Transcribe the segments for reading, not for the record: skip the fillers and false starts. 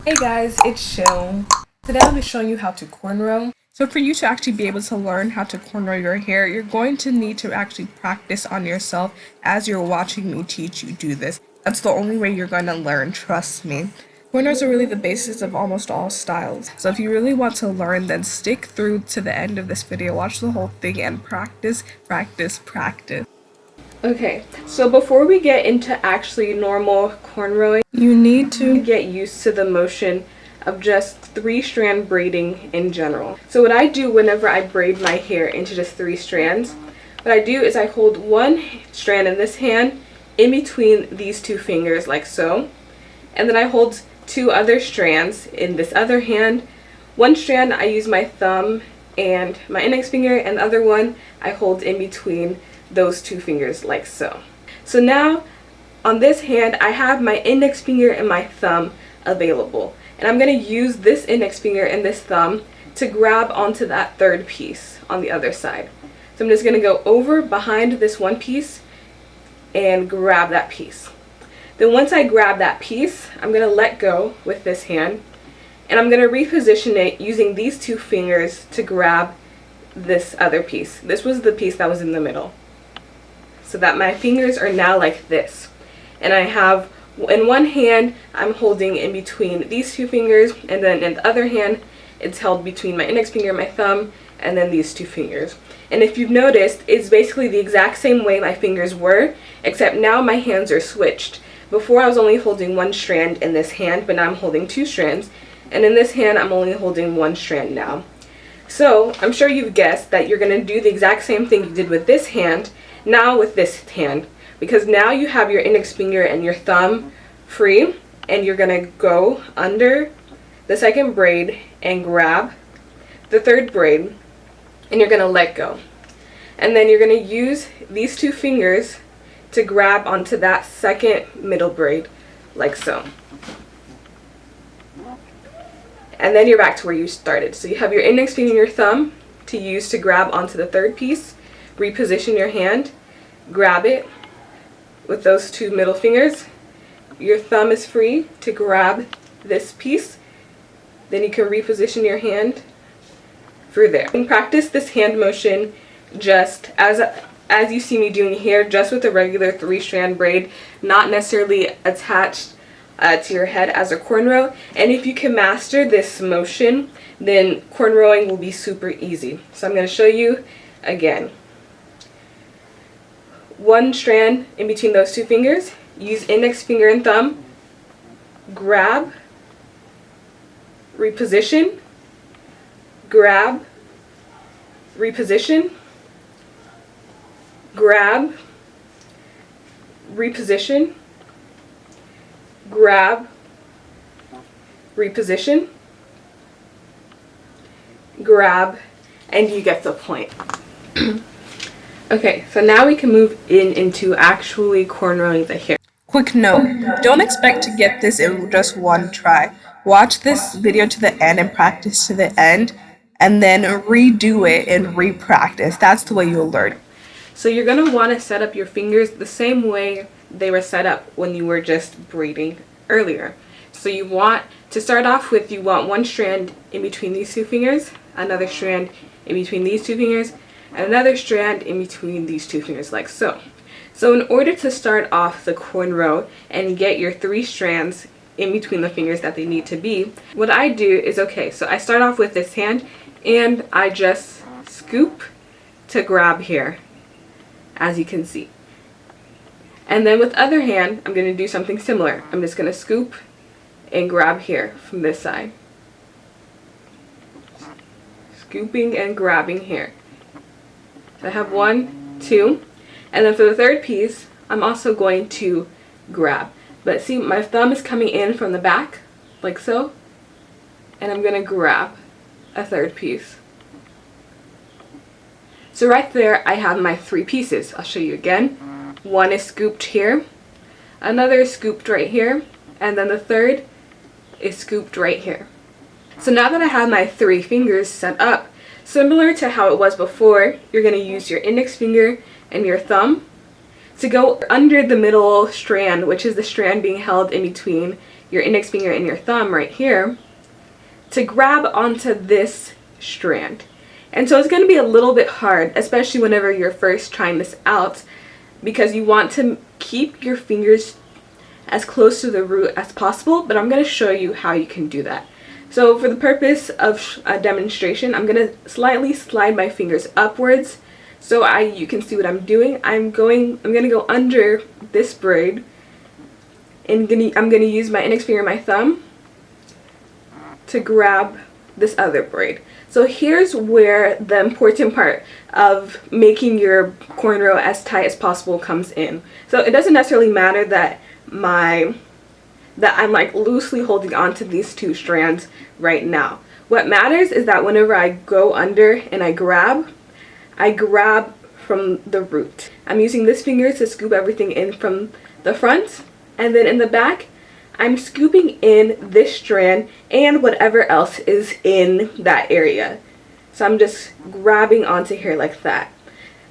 Hey guys, it's Seun. Today I'll be showing you how to cornrow. So for you to actually be able to learn how to cornrow your hair, you're going to need to actually practice on yourself as you're watching me teach you do this. That's the only way you're going to learn, trust me. Cornrows are really the basis of almost all styles. So if you really want to learn, then stick through to the end of this video, watch the whole thing, and practice, practice, practice. Okay, so before we get into actually normal cornrowing, you need to get used to the motion of just 3-strand braiding in general. So what I do whenever I braid my hair into just 3 strands, what I do is I hold one strand in this hand in between these 2 fingers like so, and then I hold 2 other strands in this other hand. One strand I use my thumb and my index finger, and the other one I hold in between those 2 fingers like so. So now on this hand I have my index finger and my thumb available, and I'm going to use this index finger and this thumb to grab onto that 3rd piece on the other side. So I'm just going to go over behind this one piece and grab that piece. Then once I grab that piece, I'm going to let go with this hand, and I'm going to reposition it using these 2 fingers to grab this other piece. This was the piece that was in the middle. So that my fingers are now like this. And I have, in one hand, I'm holding in between these 2 fingers, and then in the other hand, it's held between my index finger and my thumb, and then these 2 fingers. And if you've noticed, it's basically the exact same way my fingers were, except now my hands are switched. Before I was only holding 1 strand in this hand, but now I'm holding 2 strands. And in this hand, I'm only holding 1 strand now. So I'm sure you've guessed that you're going to do the exact same thing you did with this hand, now with this hand, because now you have your index finger and your thumb free, and you're going to go under the 2nd braid and grab the 3rd braid, and you're going to let go. And then you're going to use these 2 fingers to grab onto that 2nd middle braid like so. And then you're back to where you started. So you have your index finger and your thumb to use to grab onto the 3rd piece. Reposition your hand, grab it with those 2 middle fingers. Your thumb is free to grab this piece. Then you can reposition your hand through there. And practice this hand motion just as you see me doing here, just with a regular 3-strand braid, not necessarily attached to your head as a cornrow. And if you can master this motion, then cornrowing will be super easy. So I'm going to show you again. 1 strand in between those 2 fingers, use index finger and thumb, grab, reposition, grab, reposition, grab, reposition, grab, reposition, grab, and you get the point. Okay, so now we can move into actually cornrowing the hair. Quick note, don't expect to get this in just one try. Watch this video to the end and practice to the end, and then redo it and re-practice. That's the way you'll learn. So you're going to want to set up your fingers the same way they were set up when you were just braiding earlier. So you want to start off with, you want 1 strand in between these 2 fingers, another strand in between these 2 fingers, and another strand in between these 2 fingers like so. So in order to start off the cornrow and get your 3 strands in between the fingers that they need to be, what I do is, okay, so I start off with this hand and I just scoop to grab here, as you can see. And then with other hand, I'm going to do something similar. I'm just going to scoop and grab here from this side. Scooping and grabbing here. So I have 1, 2, and then for the 3rd piece, I'm also going to grab. But see, my thumb is coming in from the back, like so, and I'm going to grab a 3rd piece. So right there, I have my 3 pieces. I'll show you again. 1 is scooped here, another is scooped right here, and then the 3rd is scooped right here. So now that I have my 3 fingers set up, similar to how it was before, you're going to use your index finger and your thumb to go under the middle strand, which is the strand being held in between your index finger and your thumb right here to grab onto this strand. And so it's going to be a little bit hard, especially whenever you're first trying this out, because you want to keep your fingers as close to the root as possible, but I'm going to show you how you can do that. So for the purpose of a demonstration, I'm going to slightly slide my fingers upwards so you can see what I'm doing. I'm going to go under this braid, and I'm going to use my index finger and my thumb to grab this other braid. So here's where the important part of making your cornrow as tight as possible comes in. So it doesn't necessarily matter that I'm like loosely holding on to these two strands right now. What matters is that whenever I go under and I grab from the root. I'm using this finger to scoop everything in from the front, and then in the back I'm scooping in this strand and whatever else is in that area. So I'm just grabbing onto here like that.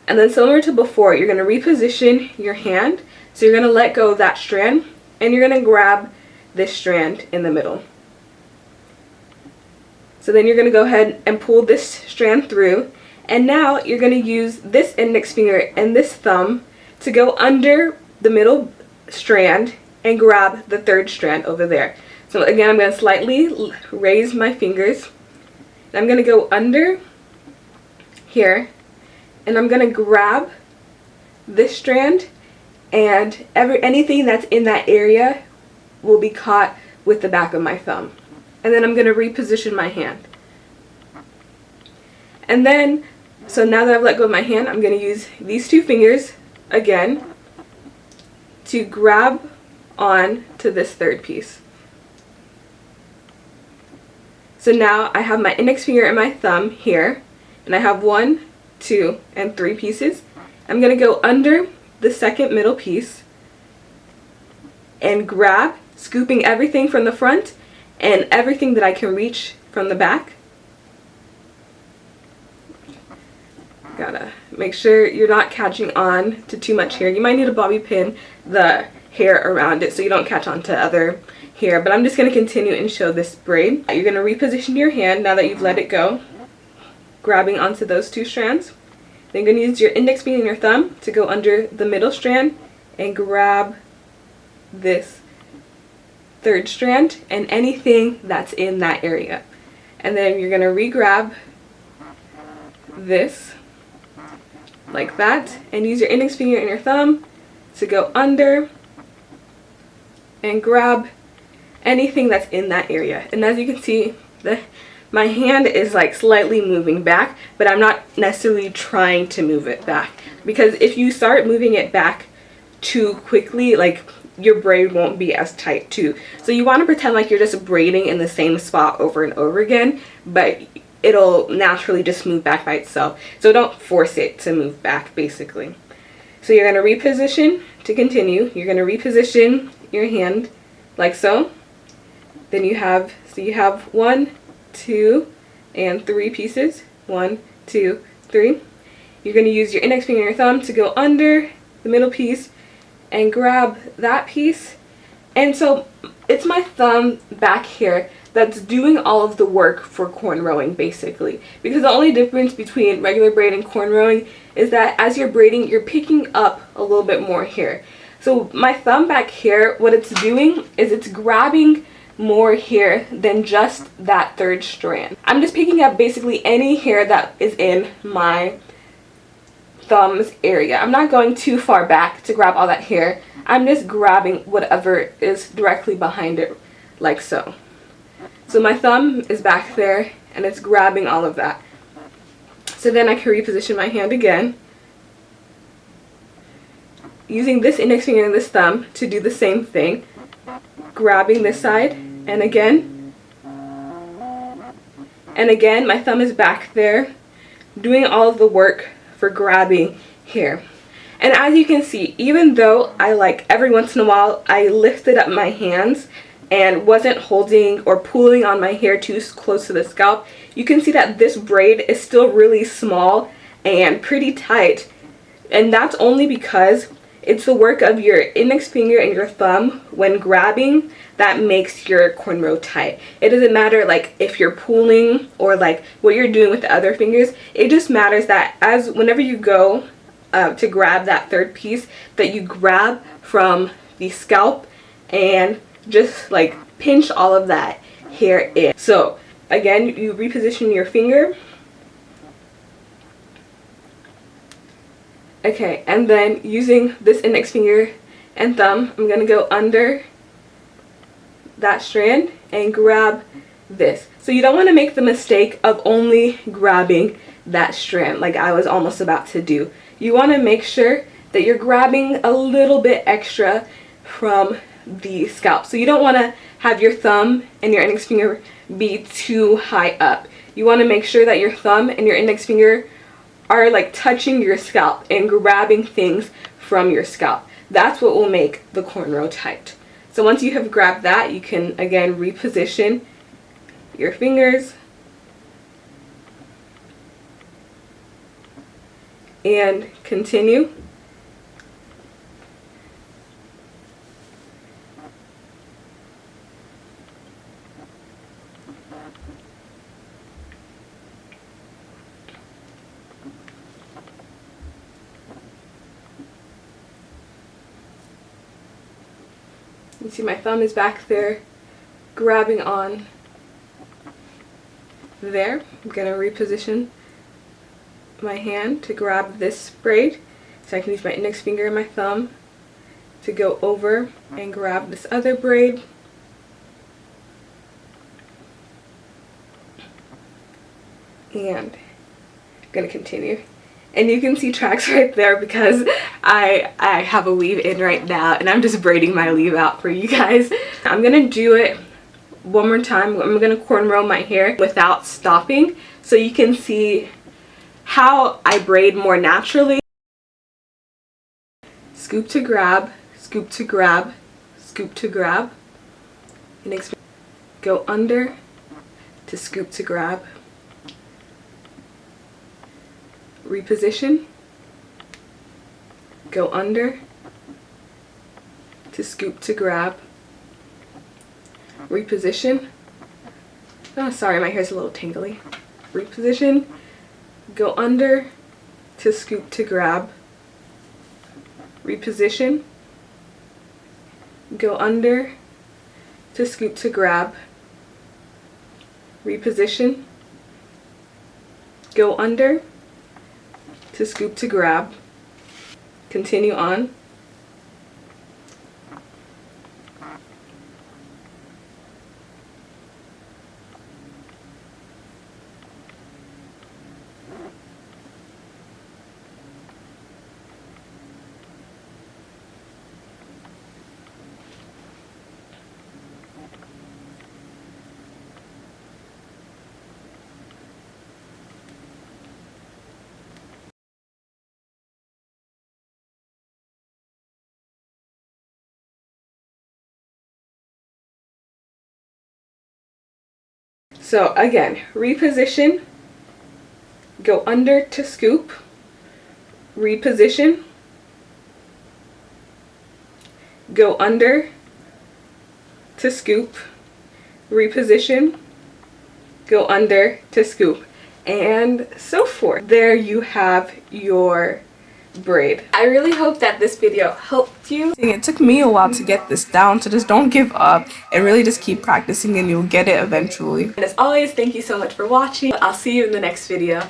And then similar to before, you're going to reposition your hand. So you're going to let go of that strand and you're going to grab this strand in the middle. So then you're going to go ahead and pull this strand through, and now you're going to use this index finger and this thumb to go under the middle strand and grab the third strand over there. So again, I'm going to slightly raise my fingers. I'm going to go under here and I'm going to grab this strand, and anything that's in that area will be caught with the back of my thumb. And then I'm going to reposition my hand. And then, so now that I've let go of my hand, I'm going to use these two fingers again to grab on to this third piece. So now I have my index finger and my thumb here, and I have 1, 2, and 3 pieces. I'm going to go under the second middle piece and grab, scooping everything from the front and everything that I can reach from the back. Gotta make sure you're not catching on to too much hair. You might need to bobby pin the hair around it so you don't catch on to other hair, but I'm just going to continue and show this braid. You're going to reposition your hand now that you've let it go, grabbing onto those two strands. Then you're going to use your index finger and your thumb to go under the middle strand and grab this third strand and anything that's in that area. And then you're going to re-grab this like that and use your index finger and your thumb to go under and grab anything that's in that area. And as you can see, my hand is like slightly moving back, but I'm not necessarily trying to move it back, because if you start moving it back too quickly, like your braid won't be as tight too. So you want to pretend like you're just braiding in the same spot over and over again, but it'll naturally just move back by itself. So don't force it to move back, basically. So you're going to reposition to continue. You're going to reposition your hand like so. Then you have 1, 2, and 3 pieces. 1, 2, 3. You're going to use your index finger and your thumb to go under the middle piece and grab that piece. And so it's my thumb back here that's doing all of the work for cornrowing, basically, because the only difference between regular braid and cornrowing is that as you're braiding, you're picking up a little bit more hair. So my thumb back here, what it's doing is it's grabbing more hair than just that third strand. I'm just picking up basically any hair that is in my thumb's area. I'm not going too far back to grab all that hair. I'm just grabbing whatever is directly behind it, like so. So my thumb is back there and it's grabbing all of that. So then I can reposition my hand again, using this index finger and this thumb to do the same thing, grabbing this side, and again my thumb is back there doing all of the work for grabbing here. And as you can see, even though I every once in a while I lifted up my hands and wasn't holding or pulling on my hair too close to the scalp, you can see that this braid is still really small and pretty tight. And that's only because It's the work of your index finger and your thumb when grabbing that makes your cornrow tight. It doesn't matter like if you're pulling or like what you're doing with the other fingers. It just matters that whenever you go to grab that third piece, that you grab from the scalp and just like pinch all of that hair in. So again, you reposition your finger. Okay, and then using this index finger and thumb, I'm going to go under that strand and grab this. So you don't want to make the mistake of only grabbing that strand like I was almost about to do. You want to make sure that you're grabbing a little bit extra from the scalp. So you don't want to have your thumb and your index finger be too high up. You want to make sure that your thumb and your index finger are like touching your scalp and grabbing things from your scalp. That's what will make the cornrow tight. So once you have grabbed that, you can again reposition your fingers and continue. You see my thumb is back there grabbing on there. I'm going to reposition my hand to grab this braid so I can use my index finger and my thumb to go over and grab this other braid. And I'm going to continue. And you can see tracks right there because I have a weave in right now and I'm just braiding my weave out for you guys. I'm going to do it one more time. I'm going to cornrow my hair without stopping so you can see how I braid more naturally. Scoop to grab, scoop to grab, scoop to grab. And go under to scoop to grab. Reposition, go under to scoop to grab, reposition, oh sorry my hair's a little tingly, reposition, go under to scoop to grab, reposition, go under to scoop to grab, reposition, go under to scoop to grab, continue on. So again, reposition, go under to scoop, reposition, go under to scoop, reposition, go under to scoop, and so forth. There you have your braid. I really hope that this video helped you. It took me a while to get this down, so just don't give up and really just keep practicing and you'll get it eventually. And as always, thank you so much for watching. I'll see you in the next video.